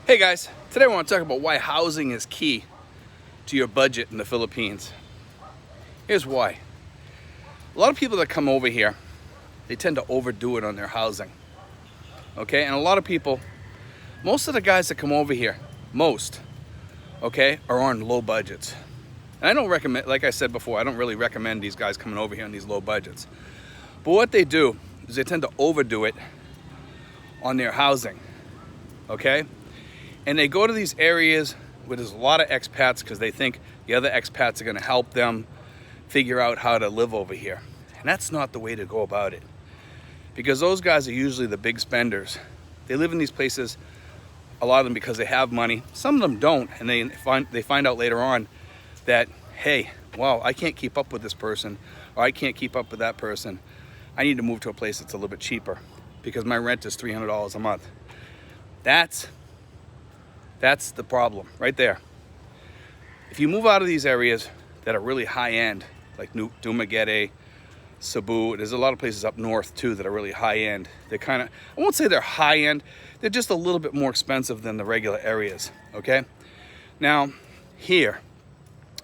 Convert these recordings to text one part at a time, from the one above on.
Hey guys, today I want to talk about why housing is key to your budget in the Philippines. Here's why. A lot of people that come over here, they tend to overdo it on their housing. Okay, and a lot of people, most of the guys that come over here, are on low budgets. And I don't recommend, like I said before, I don't really recommend these guys coming over here on these low budgets. But what they do is they tend to overdo it on their housing. Okay? And they go to these areas where there's a lot of expats because they think the other expats are going to help them figure out how to live over here. And that's not the way to go about it. Because those guys are usually the big spenders. They live in these places, a lot of them because they have money. Some of them don't, and they find out later on that, hey, wow, I can't keep up with this person, or I can't keep up with that person. I need to move to a place that's a little bit cheaper because my rent is $300 a month. That's the problem right there. If you move out of these areas that are really high end, like Dumaguete, Cebu, there's a lot of places up north too that are really high end. They're kind of, I won't say they're high end, they're just a little bit more expensive than the regular areas, okay? Now, here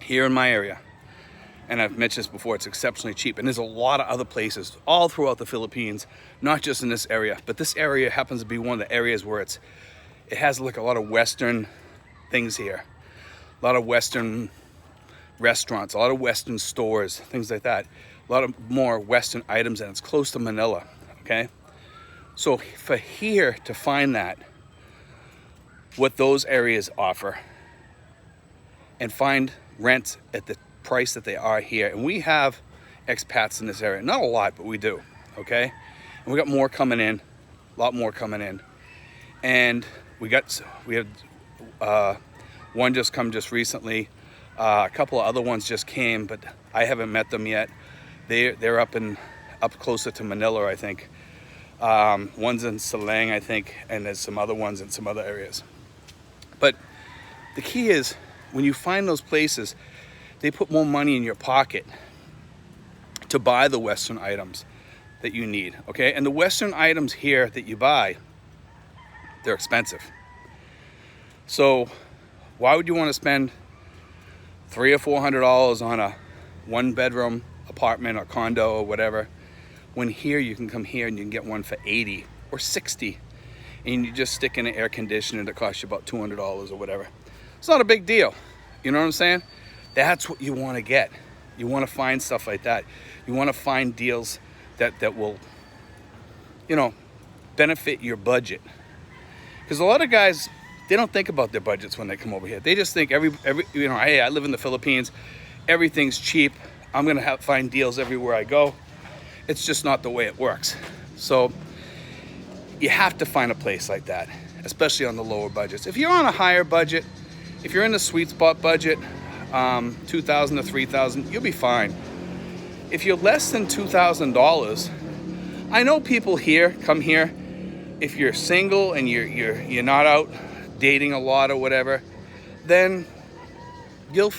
in my area, and I've mentioned this before, it's exceptionally cheap. And there's a lot of other places all throughout the Philippines, not just in this area, but this area happens to be one of the areas where it has like a lot of Western things here. A lot of Western restaurants, a lot of Western stores, things like that. A lot of more Western items, and it's close to Manila, okay? So for here to find that, what those areas offer, and find rents at the price that they are here. And we have expats in this area, not a lot, but we do, okay? And we got more coming in, a lot more coming in. And we have one just come just recently. A couple of other ones just came, but I haven't met them yet. They're up closer to Manila, I think. One's in Silang, I think, and there's some other ones in some other areas. But the key is, when you find those places, they put more money in your pocket to buy the Western items that you need, okay? And the Western items here that you buy, they're expensive. So why would you want to spend $300 or $400 on a one-bedroom apartment or condo or whatever, when here you can come here and you can get one for $80 or $60, and you just stick in an air conditioner that costs you about $200 or whatever? It's not a big deal. You know what I'm saying? That's what you want to get. You want to find stuff like that. You want to find deals that will, benefit your budget. Because a lot of guys, they don't think about their budgets when they come over here. They just think hey, I live in the Philippines, everything's cheap. I'm gonna find deals everywhere I go. It's just not the way it works. So you have to find a place like that, especially on the lower budgets. If you're on a higher budget, if you're in the sweet spot budget, $2,000 to $3,000, you'll be fine. If you're less than $2,000, I know people here come here. If you're single and you're not out dating a lot or whatever, then you'll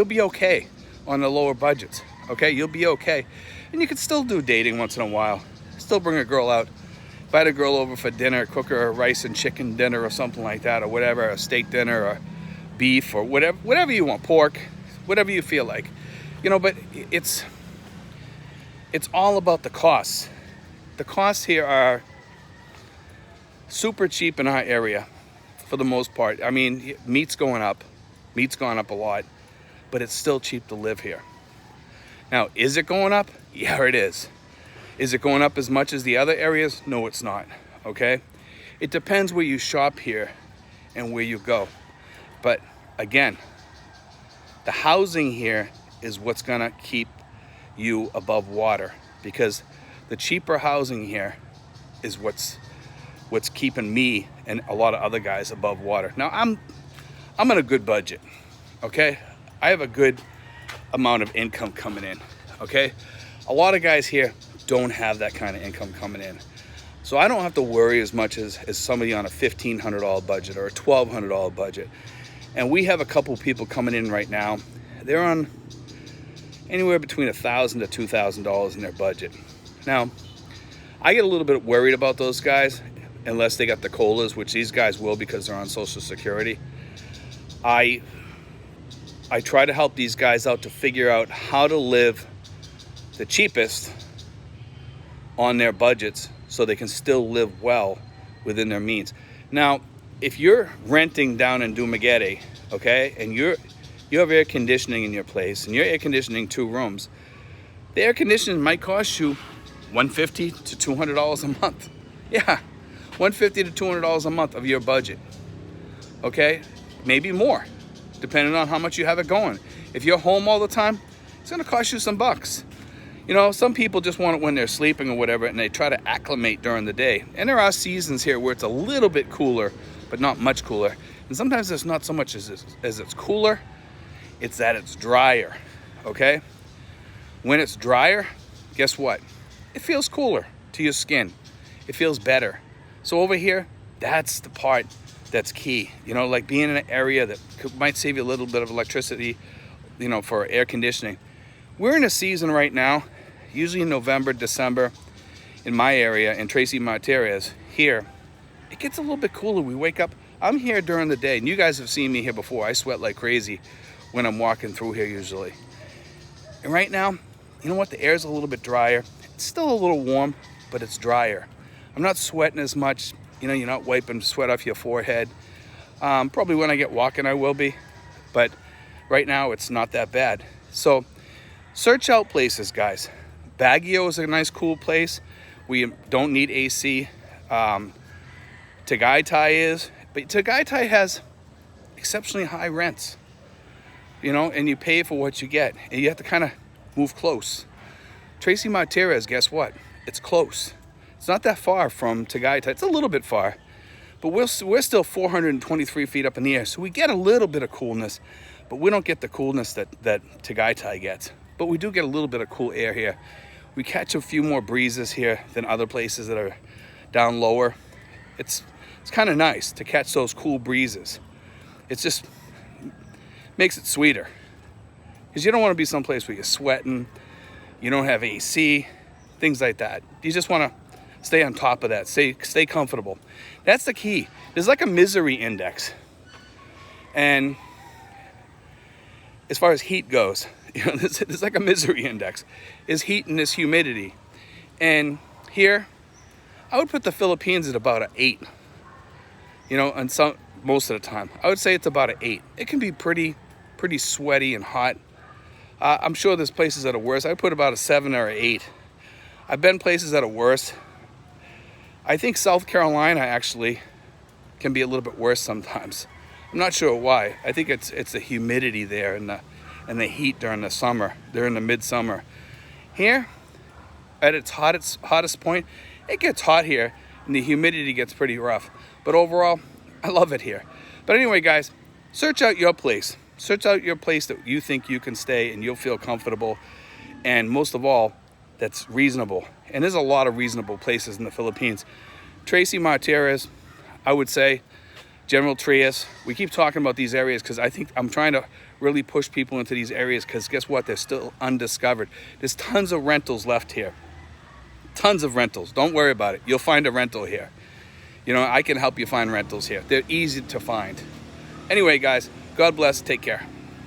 be okay on the lower budgets. Okay, you'll be okay, and you can still do dating once in a while. Still bring a girl out. If I had a girl over for dinner, cook her a rice and chicken dinner or something like that, or whatever, a steak dinner or beef or whatever you want, pork, whatever you feel like, But it's all about the costs. The costs here are super cheap in our area for the most part. I mean, meat's gone up a lot, but it's still cheap to live here. Now, is it going up? Yeah, it is. Is it going up as much as the other areas? No, it's not, okay? It depends where you shop here and where you go. But again, the housing here is what's gonna keep you above water, because the cheaper housing here is what's keeping me and a lot of other guys above water. Now, I'm on a good budget, okay? I have a good amount of income coming in, okay? A lot of guys here don't have that kind of income coming in. So I don't have to worry as much as somebody on a $1,500 budget or a $1,200 budget. And we have a couple people coming in right now. They're on anywhere between $1,000 to $2,000 in their budget. Now, I get a little bit worried about those guys unless they got the COLAs, which these guys will because they're on Social Security. I try to help these guys out to figure out how to live the cheapest on their budgets so they can still live well within their means. Now, if you're renting down in Dumaguete, okay, and you have air conditioning in your place and you're air conditioning 2 rooms, the air conditioning might cost you $150 to $200 a month. Yeah, $150 to $200 a month of your budget. Okay, maybe more, depending on how much you have it going. If you're home all the time, it's gonna cost you some bucks. You know, some people just want it when they're sleeping or whatever, and they try to acclimate during the day. And there are seasons here where it's a little bit cooler, but not much cooler. And sometimes it's not so much as it's cooler, it's that it's drier, okay? When it's drier, guess what? It feels cooler to your skin. It feels better. So over here, that's the part that's key. You know, like being in an area that might save you a little bit of electricity, you know, for air conditioning. We're in a season right now, usually in November, December, in my area, in Tracy Martires, here, it gets a little bit cooler. We wake up, I'm here during the day, and you guys have seen me here before. I sweat like crazy when I'm walking through here usually. And right now, you know what? The air's a little bit drier. It's still a little warm, but it's drier. I'm not sweating as much. You know, you're not wiping sweat off your forehead. Probably when I get walking, I will be. But right now, it's not that bad. So search out places, guys. Baguio is a nice, cool place. We don't need AC. Tagaytay is. But Tagaytay has exceptionally high rents. You know, and you pay for what you get. And you have to kind of move close. Tracy Martires, guess what? It's close. It's not that far from Tagaytay. It's a little bit far. But we're still 423 feet up in the air. So we get a little bit of coolness. But we don't get the coolness that Tagaytay gets. But we do get a little bit of cool air here. We catch a few more breezes here than other places that are down lower. It's kind of nice to catch those cool breezes. It just makes it sweeter. Because you don't want to be someplace where you're sweating, you don't have AC, things like that. You just want to stay on top of that, stay comfortable. That's the key. There's like a misery index. And as far as heat goes, you know, there's like a misery index. Is heat and this humidity. And here, I would put the Philippines at about an 8. You know, and most of the time. I would say it's about an 8. It can be pretty sweaty and hot. I'm sure there's places that are worse. I would put about a 7 or an 8. I've been places that are worse. I think South Carolina actually can be a little bit worse sometimes. I'm not sure why. I think it's the humidity there and the heat during the summer, during the midsummer. Here, at its hottest point, it gets hot here and the humidity gets pretty rough. But overall, I love it here. But anyway, guys, search out your place. Search out your place that you think you can stay and you'll feel comfortable. And most of all, that's reasonable. And there's a lot of reasonable places in the Philippines. Tracy Martires, I would say, General Trias. We keep talking about these areas because I think I'm trying to really push people into these areas because guess what? They're still undiscovered. There's tons of rentals left here. Tons of rentals. Don't worry about it. You'll find a rental here. You know, I can help you find rentals here. They're easy to find. Anyway, guys, God bless. Take care.